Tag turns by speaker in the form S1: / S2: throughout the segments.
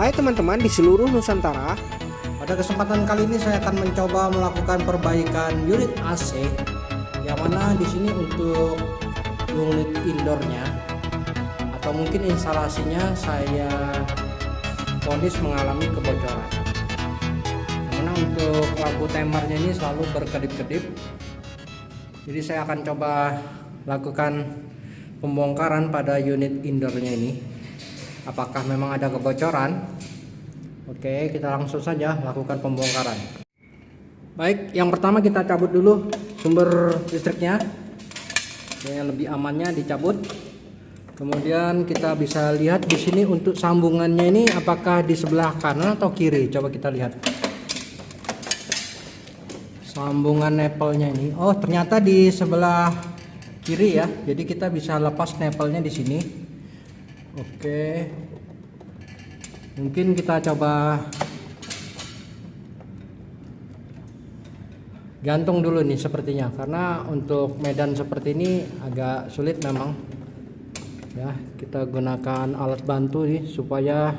S1: Hai teman-teman di seluruh Nusantara.
S2: Pada kesempatan kali ini saya akan mencoba melakukan perbaikan unit AC, yang mana di sini untuk unit indoornya atau mungkin instalasinya saya vonis mengalami kebocoran. Karena untuk lampu timernya ini selalu berkedip-kedip. Jadi saya akan coba lakukan pembongkaran pada unit indoornya ini. Apakah memang ada kebocoran? Oke, kita langsung saja lakukan pembongkaran. Baik, yang pertama kita cabut dulu sumber listriknya. Yang lebih amannya dicabut. Kemudian kita bisa lihat di sini untuk sambungannya ini apakah di sebelah kanan atau kiri. Coba kita lihat. Sambungan nepelnya ini. Oh, ternyata di sebelah kiri ya. Jadi kita bisa lepas nepelnya di sini. Oke, mungkin kita coba gantung dulu nih sepertinya, karena untuk medan seperti ini agak sulit memang ya. Kita gunakan alat bantu nih supaya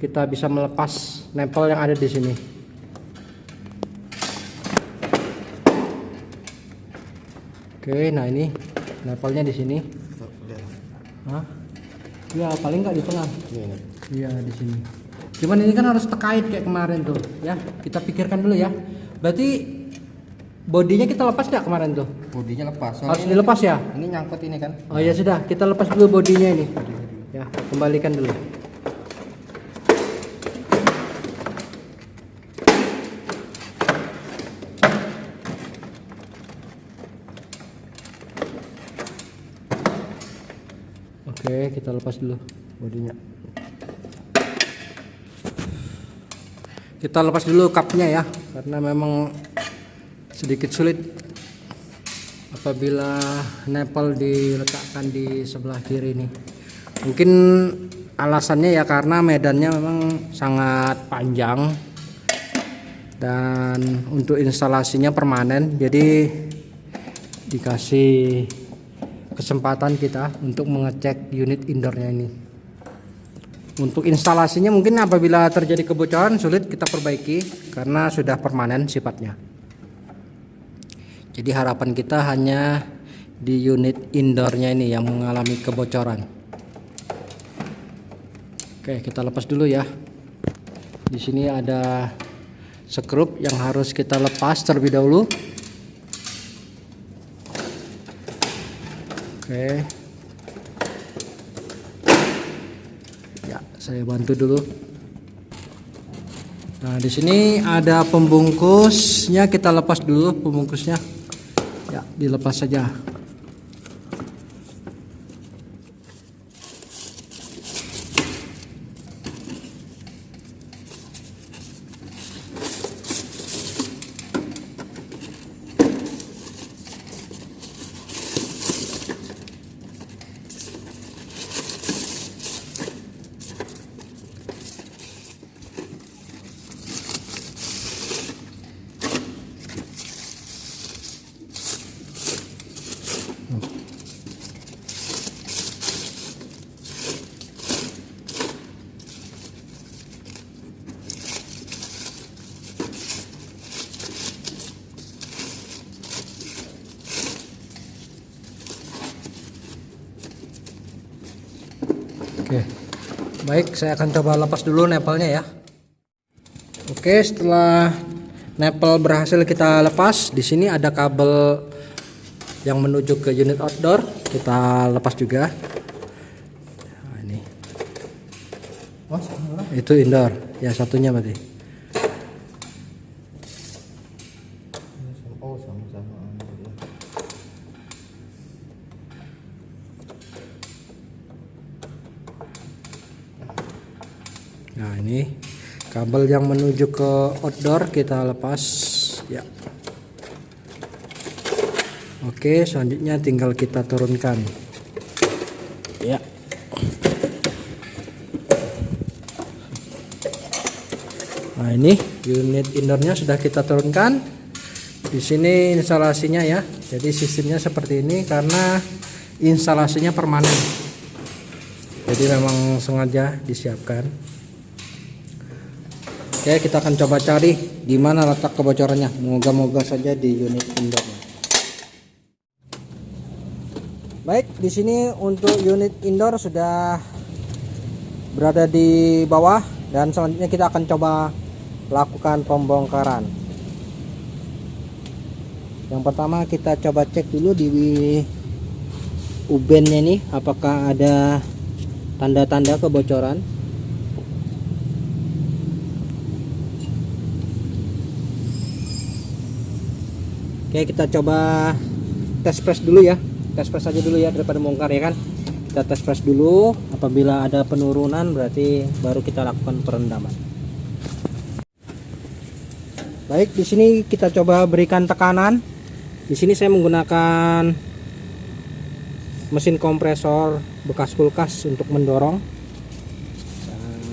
S2: kita bisa melepas nempel yang ada di sini. Oke, nah ini nempelnya di sini. Hah? Ya paling nggak di tengah. Iya di sini. Cuman ini kan harus terkait kayak kemarin tuh ya. Kita pikirkan dulu ya. Berarti bodinya kita lepas nggak kemarin tuh? Bodinya lepas.
S1: Harus dilepas ya.
S2: Ini nyangkut ini kan.
S1: Oh ya sudah, kita lepas dulu bodinya ini. Ya, kembalikan dulu. Oke, kita lepas dulu bodinya. Kita lepas dulu kapnya ya, karena memang sedikit sulit apabila nempel diletakkan di sebelah kiri ini. Mungkin alasannya ya karena medannya memang sangat panjang dan untuk instalasinya permanen, jadi dikasih kesempatan kita untuk mengecek unit indoornya ini. Untuk instalasinya mungkin apabila terjadi kebocoran sulit kita perbaiki karena sudah permanen sifatnya. Jadi harapan kita hanya di unit indoornya ini yang mengalami kebocoran. Oke, kita lepas dulu ya. Di sini ada skrup yang harus kita lepas terlebih dahulu. Oke. Ya, saya bantu dulu. Nah, di sini ada pembungkusnya, kita lepas dulu pembungkusnya. Ya, dilepas saja. Oke, baik, saya akan coba lepas dulu nepelnya ya. Oke, setelah nepel berhasil kita lepas, di sini ada kabel yang menuju ke unit outdoor, kita lepas juga. Nah, ini. Itu indoor, ya satunya berarti. Nah, ini kabel yang menuju ke outdoor kita lepas ya. Oke, selanjutnya tinggal kita turunkan ya. Nah, ini unit indoornya sudah kita turunkan. Di sini instalasinya ya. Jadi sistemnya seperti ini karena instalasinya permanen. Jadi memang sengaja disiapkan. Oke, kita akan coba cari di mana letak kebocorannya. Moga-moga saja di unit indoornya. Baik, di sini untuk unit indoor sudah berada di bawah dan selanjutnya kita akan coba lakukan pembongkaran. Yang pertama kita coba cek dulu di ubennya nih, apakah ada tanda-tanda kebocoran. Oke, kita coba tes press dulu ya. Tes press aja dulu ya daripada bongkar ya kan. Kita tes press dulu, apabila ada penurunan berarti baru kita lakukan perendaman. Baik, di sini kita coba berikan tekanan. Di sini saya menggunakan mesin kompresor bekas kulkas untuk mendorong. Dan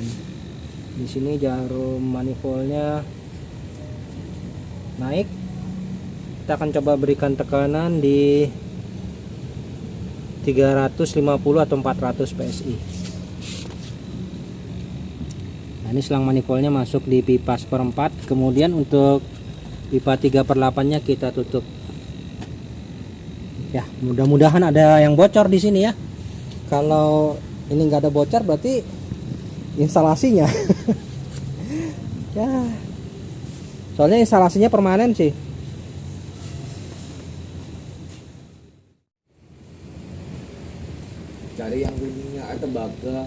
S1: di sini jarum manifoldnya naik. Kita akan coba berikan tekanan di 350 atau 400 PSI. Nah, ini selang manifoldnya masuk di pipa 1/4. Kemudian untuk pipa 3/8 nya kita tutup. Ya, mudah-mudahan ada yang bocor di sini ya. Kalau ini nggak ada bocor berarti instalasinya. Ya, soalnya instalasinya permanen sih.
S2: Cari yang bunyinya ada baga.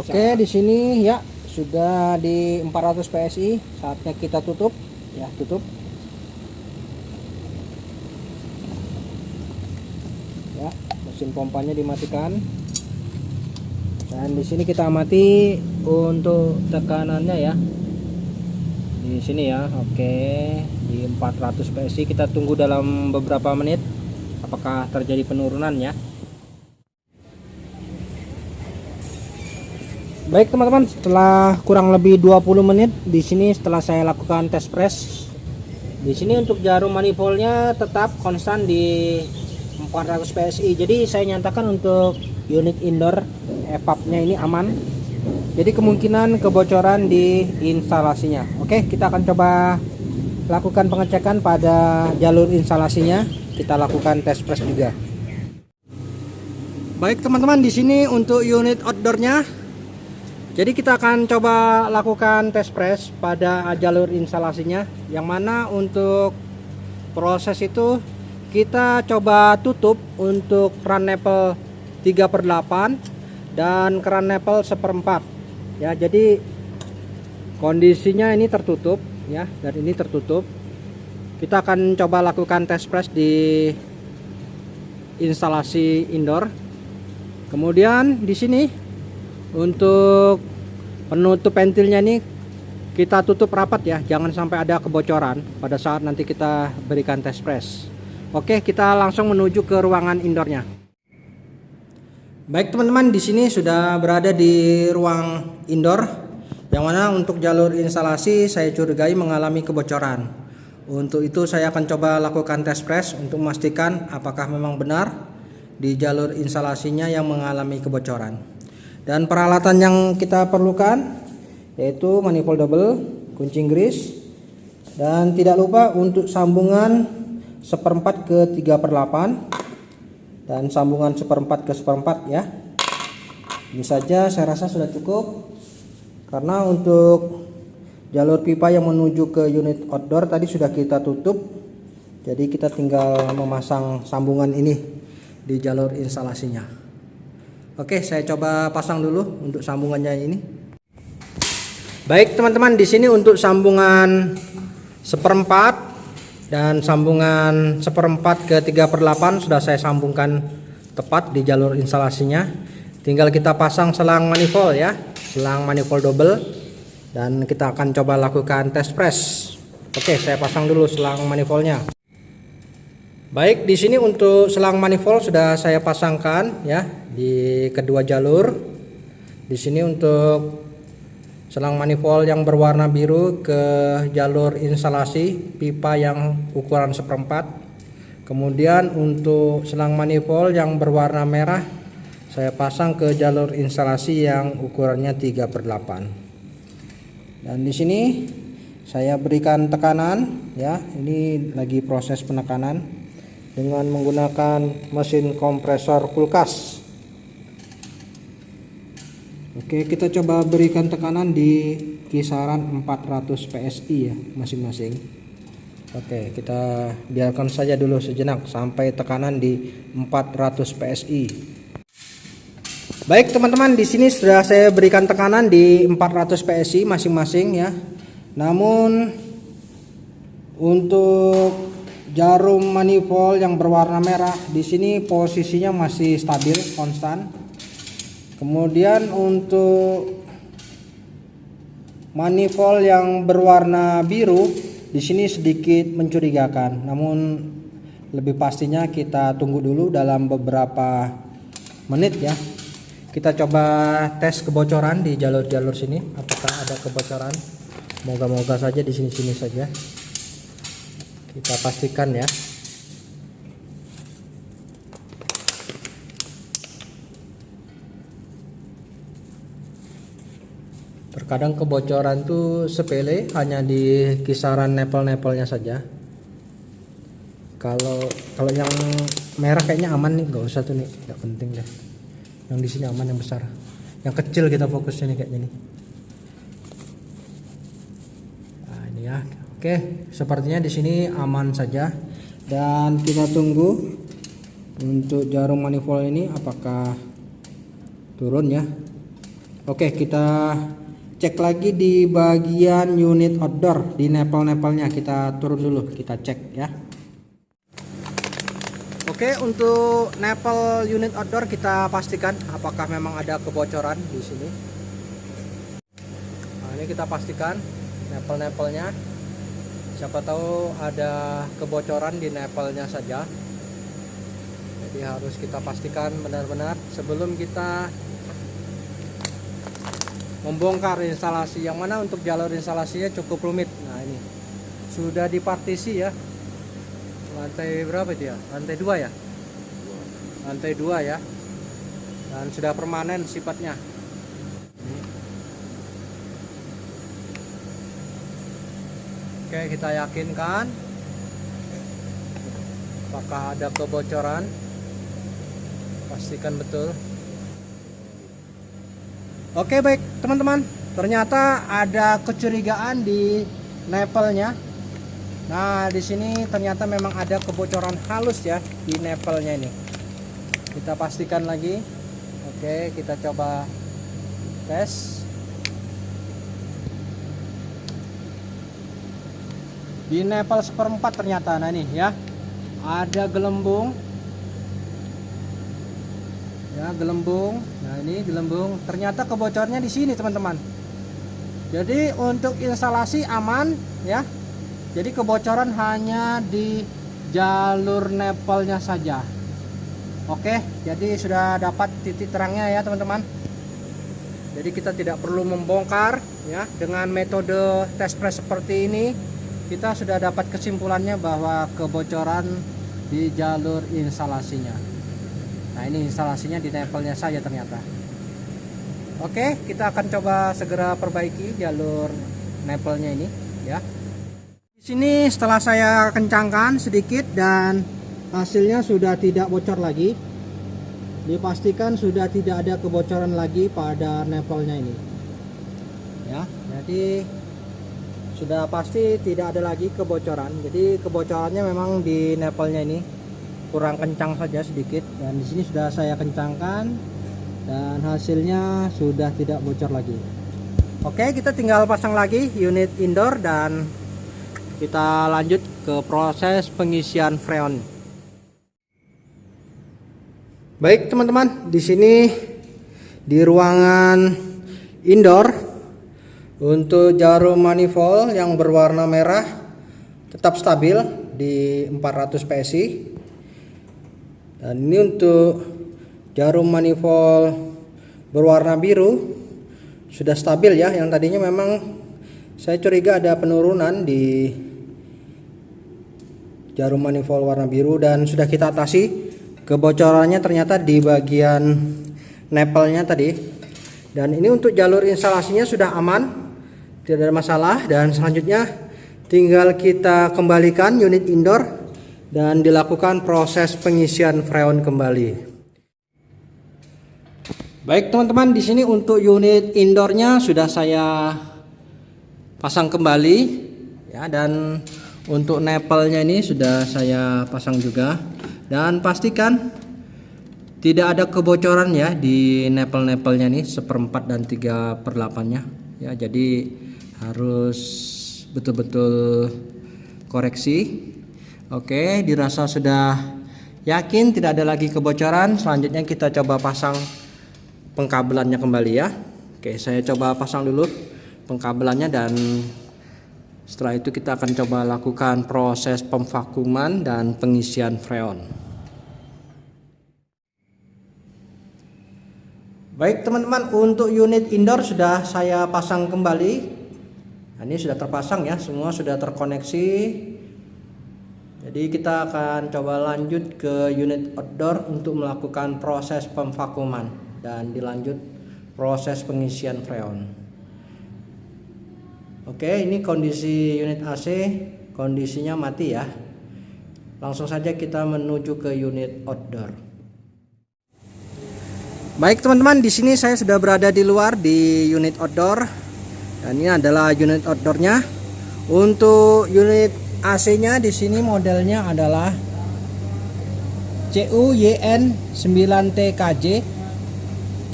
S1: Oke, di sini ya sudah di 400 PSI. Saatnya kita tutup. Ya, tutup. Ya, mesin pompanya dimatikan. Dan di sini kita amati untuk tekanannya ya. Di sini ya. Oke, di 400 PSI kita tunggu dalam beberapa menit apakah terjadi penurunan ya. Baik teman-teman, setelah kurang lebih 20 menit di sini setelah saya lakukan tes press. Di sini untuk jarum manifoldnya tetap konstan di 400 PSI. Jadi saya nyatakan untuk unit indoor EVAP-nya ini aman. Jadi kemungkinan kebocoran di instalasinya. Oke, kita akan coba lakukan pengecekan pada jalur instalasinya. Kita lakukan tes press juga. Baik teman-teman, di sini untuk unit outdoornya. Jadi kita akan coba lakukan tes press pada jalur instalasinya, yang mana untuk proses itu kita coba tutup untuk keran nepel 3/8 dan keran nepel 1/4 ya. Jadi kondisinya ini tertutup ya, dan ini tertutup. Kita akan coba lakukan tes press di instalasi indoor. Kemudian di sini untuk penutup ventilnya ini kita tutup rapat ya, jangan sampai ada kebocoran pada saat nanti kita berikan tes press. Oke, kita langsung menuju ke ruangan indoornya. Baik teman-teman, di sini sudah berada di ruang indoor, yang mana untuk jalur instalasi saya curigai mengalami kebocoran. Untuk itu saya akan coba lakukan tes press untuk memastikan apakah memang benar di jalur instalasinya yang mengalami kebocoran. Dan peralatan yang kita perlukan yaitu manifold double, kunci Inggris, dan tidak lupa untuk sambungan 1/4 ke 3/8 dan sambungan 1/4 ke 1/4 ya. Ini saja saya rasa sudah cukup, karena untuk jalur pipa yang menuju ke unit outdoor tadi sudah kita tutup. Jadi kita tinggal memasang sambungan ini di jalur instalasinya. Oke, saya coba pasang dulu untuk sambungannya ini. Baik teman-teman, di sini untuk sambungan 1/4 dan sambungan 1/4 ke 3/8 sudah saya sambungkan tepat di jalur instalasinya. Tinggal kita pasang selang manifold ya, selang manifold double, dan kita akan coba lakukan tes press. Oke, saya pasang dulu selang manifoldnya. Baik, di sini untuk selang manifold sudah saya pasangkan ya di kedua jalur. Di sini untuk selang manifold yang berwarna biru ke jalur instalasi pipa yang ukuran 1/4. Kemudian untuk selang manifold yang berwarna merah saya pasang ke jalur instalasi yang ukurannya 3/8.
S2: Dan di sini saya berikan tekanan ya. Ini lagi proses penekanan dengan menggunakan mesin kompresor kulkas. Oke, kita coba berikan tekanan di kisaran 400 PSI ya masing-masing. Oke, kita biarkan saja dulu sejenak sampai tekanan di 400 PSI. Baik teman-teman, di sini sudah saya berikan tekanan di 400 PSI masing-masing ya. Namun untuk jarum manifold yang berwarna merah di sini posisinya masih stabil, konstan. Kemudian untuk manifold yang berwarna biru di sini sedikit mencurigakan. Namun lebih pastinya kita tunggu dulu dalam beberapa menit ya. Kita coba tes kebocoran di jalur-jalur sini, apakah ada kebocoran. Moga-moga saja di sini-sini saja. Kita pastikan ya. Terkadang kebocoran tuh sepele, hanya di kisaran nepel-nepelnya saja. Kalau yang merah kayaknya aman nih, nggak usah tuh nih, nggak penting deh. Yang di sini aman, yang besar. Yang kecil kita fokusnya nih kayaknya nih. Nah, ini ya. Oke, sepertinya di sini aman saja. Dan kita tunggu untuk jarum manifold ini apakah turun ya. Oke, kita cek lagi di bagian unit outdoor, di nepel-nepelnya kita turun dulu, kita cek ya. Oke, untuk nepel unit outdoor kita pastikan apakah memang ada kebocoran di sini. Nah, ini kita pastikan nepel-nepelnya. Siapa tahu ada kebocoran di nepelnya saja. Jadi harus kita pastikan benar-benar sebelum kita membongkar instalasi, yang mana untuk jalur instalasinya cukup rumit. Nah, ini sudah dipartisi ya. Lantai berapa itu ya? Lantai 2 ya? Lantai 2 ya. Dan sudah permanen sifatnya. Oke, kita yakinkan apakah ada kebocoran. Pastikan betul. Oke, baik teman-teman, ternyata ada kecurigaan di nepelnya. Nah, di sini ternyata memang ada kebocoran halus ya di nepelnya ini. Kita pastikan lagi. Oke, kita coba tes. Di nepel 1/4 ternyata, nah ini ya, ada gelembung. Ya, gelembung. Nah, ini gelembung. Ternyata kebocornya di sini, teman-teman. Jadi untuk instalasi aman ya. Jadi kebocoran hanya di jalur nepelnya saja. Oke, jadi sudah dapat titik terangnya ya, teman-teman. Jadi kita tidak perlu membongkar ya. Dengan metode test press seperti ini, kita sudah dapat kesimpulannya bahwa kebocoran di jalur instalasinya. Nah, ini instalasinya di nepelnya saja ternyata. Oke, kita akan coba segera perbaiki jalur nepelnya ini ya. Di sini setelah saya kencangkan sedikit dan hasilnya sudah tidak bocor lagi. Dipastikan sudah tidak ada kebocoran lagi pada nepelnya ini. Ya, jadi sudah pasti tidak ada lagi kebocoran. Jadi kebocorannya memang di nepelnya ini kurang kencang saja sedikit, dan di sini sudah saya kencangkan dan hasilnya sudah tidak bocor lagi. Oke, kita tinggal pasang lagi unit indoor dan kita lanjut ke proses pengisian freon. Baik teman-teman, di sini di ruangan indoor untuk jarum manifold yang berwarna merah tetap stabil di 400 PSI. Dan ini untuk jarum manifold berwarna biru sudah stabil ya. Yang tadinya memang saya curiga ada penurunan di jarum manifold warna biru, dan sudah kita atasi kebocorannya ternyata di bagian nepelnya tadi. Dan ini untuk jalur instalasinya sudah aman.
S1: tidak ada masalah. Dan selanjutnya tinggal kita kembalikan unit indoor dan dilakukan proses pengisian freon kembali. Baik teman-teman, di sini untuk unit indoornya sudah saya pasang kembali ya, dan untuk nepelnya ini sudah saya pasang juga. Dan pastikan tidak ada kebocoran ya di nepel-nepelnya nih, 1/4 dan 3/8-nya ya. Jadi harus betul-betul koreksi. Oke, dirasa sudah yakin tidak ada lagi kebocoran. Selanjutnya kita coba pasang pengkabelannya kembali ya. Oke, saya coba pasang dulu pengkabelannya, dan setelah itu kita akan coba lakukan proses pemvakuman dan pengisian freon. Baik teman-teman, untuk unit indoor sudah saya pasang kembali. Nah, ini sudah terpasang ya, semua sudah terkoneksi. Jadi kita akan coba lanjut ke unit outdoor untuk melakukan proses pemvakuman dan dilanjut proses pengisian freon. Oke, ini kondisi unit AC, kondisinya mati ya. Langsung saja kita menuju ke unit outdoor. Baik teman-teman, di sini saya sudah berada di luar di unit outdoor. Dan ini adalah unit outdoornya. Untuk unit AC-nya di sini modelnya adalah CUYN 9TKJ.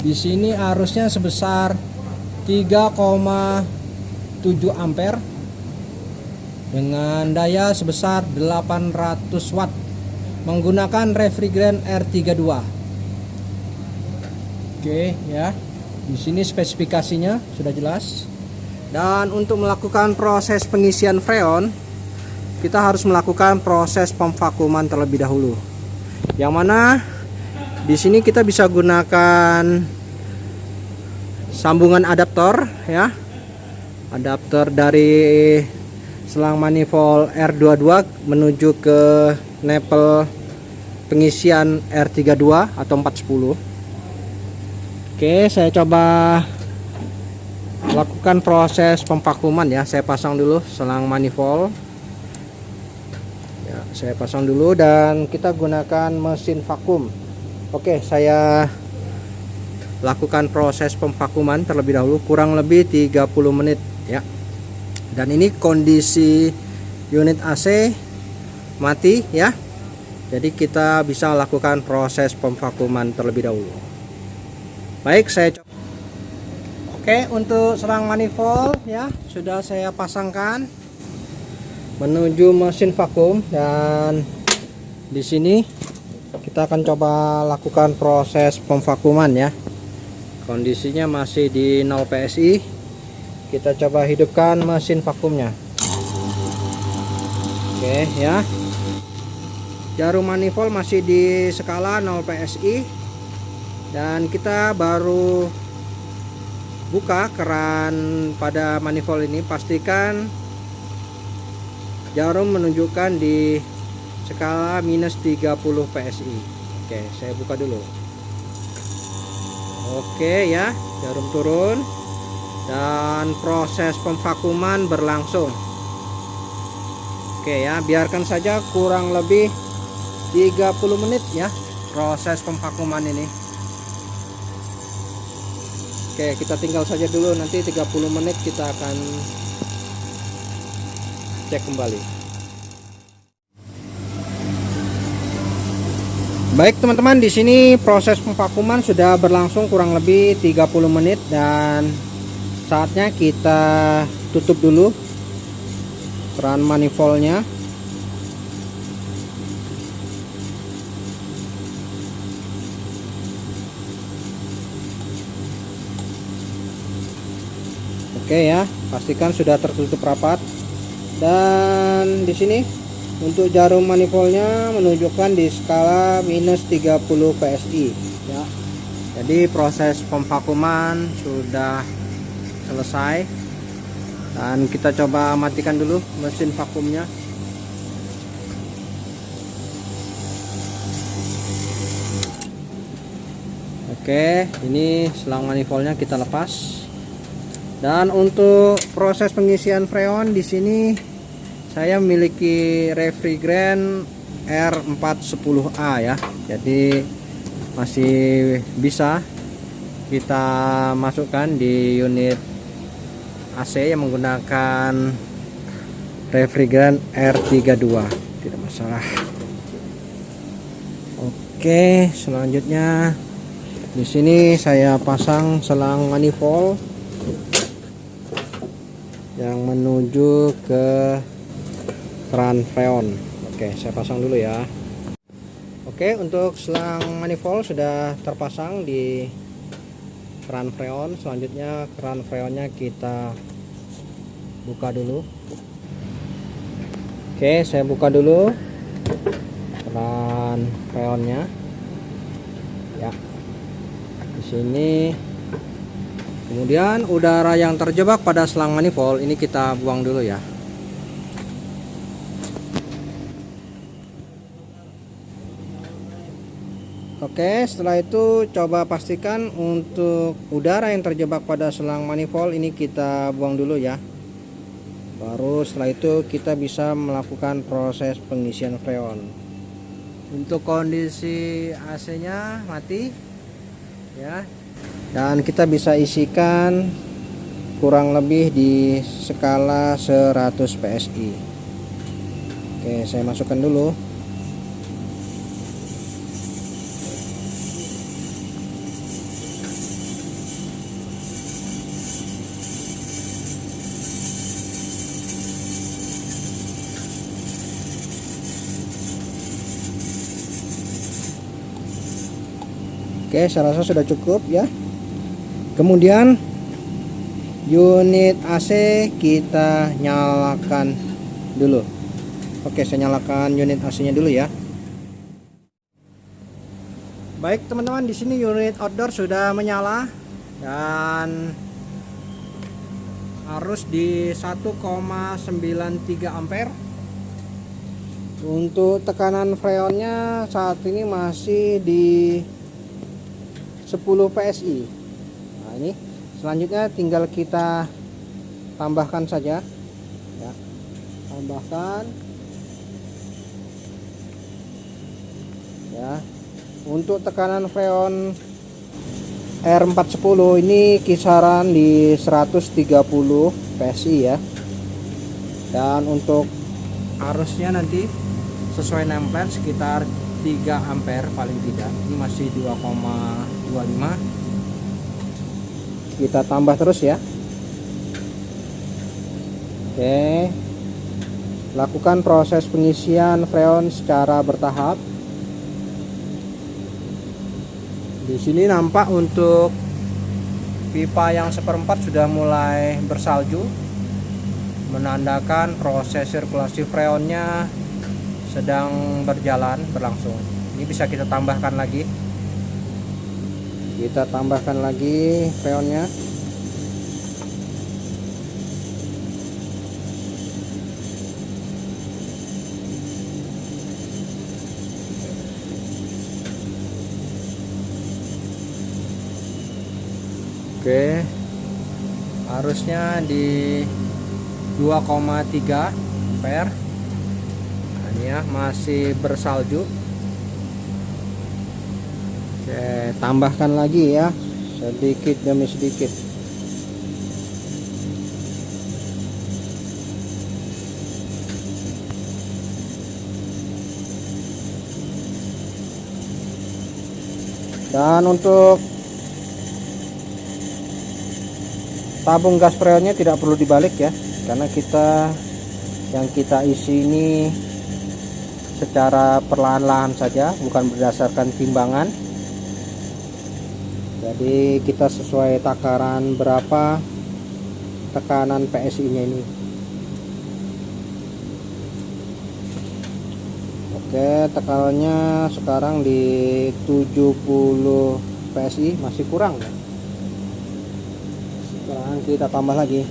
S1: Di sini arusnya sebesar 3,7 ampere dengan daya sebesar 800 watt menggunakan refrigerant R32. Oke ya. Di sini spesifikasinya sudah jelas. Dan untuk melakukan proses pengisian freon, kita harus melakukan proses pemvakuman terlebih dahulu. Yang mana di sini kita bisa gunakan sambungan adaptor ya. Adaptor dari selang manifold R22 menuju ke nepel pengisian R32 atau 410. Oke, saya coba lakukan proses pemvakuman ya. Saya pasang dulu selang manifold. Ya, saya pasang dulu dan kita gunakan mesin vakum. Oke, saya lakukan proses pemvakuman terlebih dahulu kurang lebih 30 menit ya. Dan ini kondisi unit AC mati ya. Jadi kita bisa lakukan proses pemvakuman terlebih dahulu. Baik, saya coba. Oke, untuk selang manifold ya sudah saya pasangkan menuju mesin vakum, dan di sini kita akan coba lakukan proses pemvakuman ya. Kondisinya masih di 0 PSI. Kita coba hidupkan mesin vakumnya. Oke ya. Jarum manifold masih di skala 0 PSI. Dan kita baru buka keran pada manifold ini. Pastikan jarum menunjukkan di skala minus 30 PSI. Oke, saya buka dulu. Oke ya, jarum turun dan proses pemvakuman berlangsung. Oke ya, biarkan saja kurang lebih 30 menit ya proses pemvakuman ini. Oke, kita tinggal saja dulu, nanti 30 menit kita akan cek kembali. Baik teman-teman, di sini proses pemvakuman sudah berlangsung kurang lebih 30 menit dan saatnya kita tutup dulu keran manifoldnya. Oke ya, pastikan sudah tertutup rapat. Dan di sini untuk jarum manifoldnya menunjukkan di skala minus 30 PSI ya. Jadi proses pemvakuman sudah selesai, dan kita coba matikan dulu mesin vakumnya. Oke, ini selang manifoldnya kita lepas. Dan untuk proses pengisian freon di sini saya memiliki refrigerant R410A ya. Jadi masih bisa kita masukkan di unit AC yang menggunakan refrigerant R32, tidak masalah. Oke, selanjutnya di sini saya pasang selang manifold yang menuju ke keran freon. Oke, saya pasang dulu ya. Oke, untuk selang manifold sudah terpasang di keran freon. Selanjutnya keran freonnya kita buka dulu. Oke, saya buka dulu keran freonnya. Ya, di sini. Kemudian udara yang terjebak pada selang manifold ini kita buang dulu ya. Oke, setelah itu coba pastikan untuk udara yang terjebak pada selang manifold ini kita buang dulu ya. Baru setelah itu kita bisa melakukan proses pengisian freon. Untuk kondisi AC-nya mati ya. Dan kita bisa isikan kurang lebih di skala 100 PSI. Oke, saya masukkan dulu. Oke, saya rasa sudah cukup ya. Kemudian unit AC kita nyalakan dulu. Oke, saya nyalakan unit AC-nya dulu ya. Baik teman-teman, di sini unit outdoor sudah menyala dan arus di 1,93 ampere. Untuk tekanan freonnya saat ini masih di 10 PSI. Nah, ini selanjutnya tinggal kita tambahkan saja ya. Tambahkan ya. Untuk tekanan freon R410 ini kisaran di 130 PSI ya. Dan untuk arusnya nanti sesuai nameplate sekitar 3 ampere paling tidak. Ini masih 2,25. Kita tambah terus ya. Oke, lakukan proses pengisian freon secara bertahap. Di sini nampak untuk pipa yang seperempat sudah mulai bersalju, menandakan proses sirkulasi freonnya sedang berlangsung. Ini bisa kita tambahkan lagi. Kita tambahkan lagi freonnya. Oke, arusnya di 2,3 ampere. Nah, ini ya masih bersalju. Oke, tambahkan lagi ya, sedikit demi sedikit. Dan untuk tabung gas freonnya tidak perlu dibalik ya, karena yang kita isi ini secara perlahan-lahan saja, bukan berdasarkan timbangan. Jadi kita sesuai takaran berapa tekanan PSI nya ini. Oke, tekanannya sekarang di 70 PSI, masih kurang ya. Sekarang kita tambah lagi.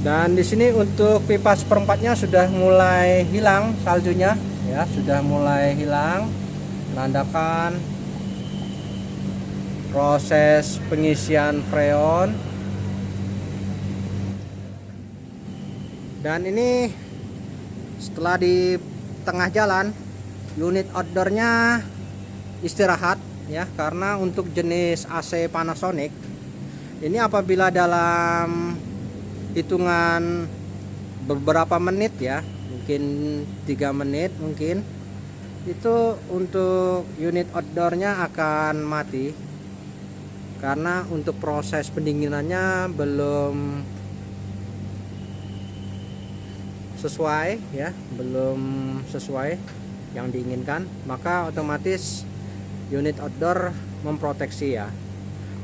S2: Dan di sini untuk pipa seperempatnya sudah mulai hilang saljunya, ya, sudah mulai hilang, menandakan proses pengisian freon. Dan ini setelah di tengah jalan, unit outdoornya istirahat, ya, karena untuk jenis AC Panasonic ini apabila dalam hitungan beberapa menit, ya, mungkin 3 menit mungkin, itu untuk unit outdoornya akan mati karena untuk proses pendinginannya belum sesuai, ya, belum sesuai yang diinginkan, maka otomatis unit outdoor memproteksi, ya.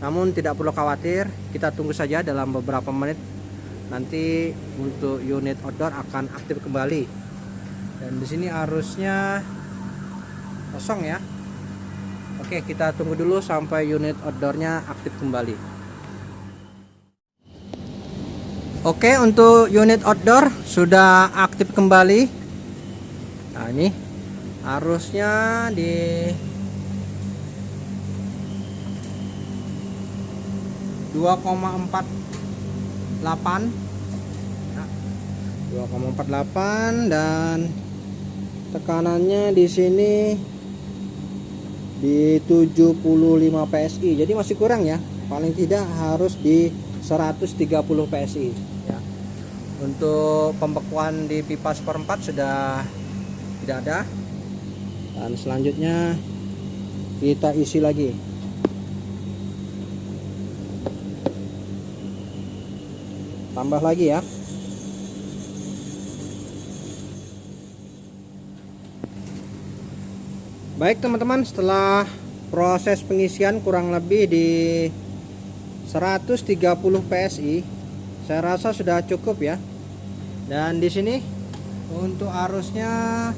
S2: Namun tidak perlu khawatir, kita tunggu saja dalam beberapa menit nanti untuk unit outdoor akan aktif kembali. Dan di sini arusnya kosong, ya. Oke, kita tunggu dulu sampai unit outdoornya aktif kembali. Oke, untuk unit outdoor sudah aktif kembali. Nah, ini arusnya di 2,48, ya, 2,48, dan tekanannya di sini di 75 PSI. Jadi masih kurang, ya. Paling tidak harus di 130 PSI, ya. Untuk pembekuan di pipa seperempat sudah tidak ada. Dan selanjutnya kita isi lagi. Tambah lagi, ya. Baik teman-teman, setelah proses pengisian kurang lebih di 130 PSI, saya rasa sudah cukup, ya. Dan di sini untuk arusnya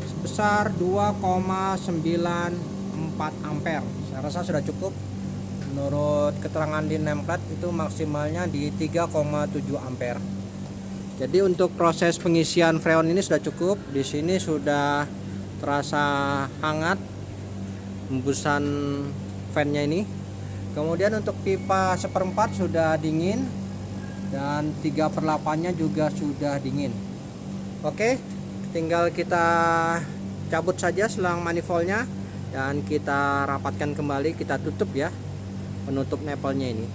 S2: sebesar 2,94 ampere. Saya rasa sudah cukup. Menurut keterangan di nameplate itu maksimalnya di 3,7 ampere. Jadi untuk proses pengisian freon ini sudah cukup. Di sini sudah terasa hangat hembusan fan-nya ini. Kemudian untuk pipa seperempat sudah dingin dan 3/8-nya juga sudah dingin. Oke, tinggal kita cabut saja selang manifoldnya dan kita rapatkan kembali, kita tutup, ya, penutup nepelnya ini.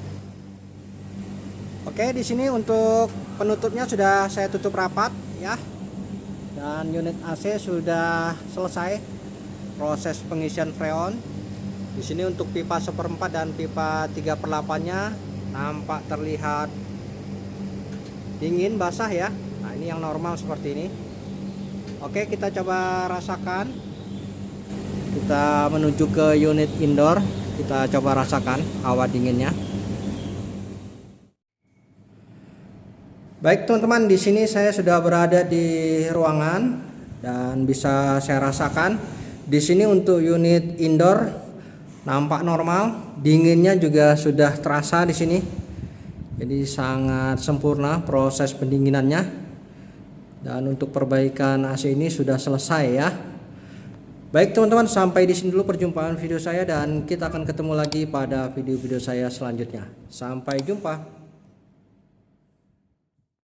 S2: Oke, di sini untuk penutupnya sudah saya tutup rapat, ya. Dan unit AC sudah selesai proses pengisian freon. Di sini untuk pipa seperempat dan pipa 3/8-nya nampak terlihat dingin, basah, ya. Nah, ini yang normal seperti ini. Oke, kita coba rasakan. Kita menuju ke unit indoor. Kita coba rasakan hawa dinginnya. Baik teman-teman, di sini saya sudah berada di ruangan dan bisa saya rasakan di sini untuk unit indoor nampak normal, dinginnya juga sudah terasa di sini. Jadi sangat sempurna proses pendinginannya. Dan untuk perbaikan AC ini sudah selesai, ya. Baik teman-teman, sampai di sini dulu perjumpaan video saya dan kita akan ketemu lagi pada video-video saya selanjutnya. Sampai jumpa.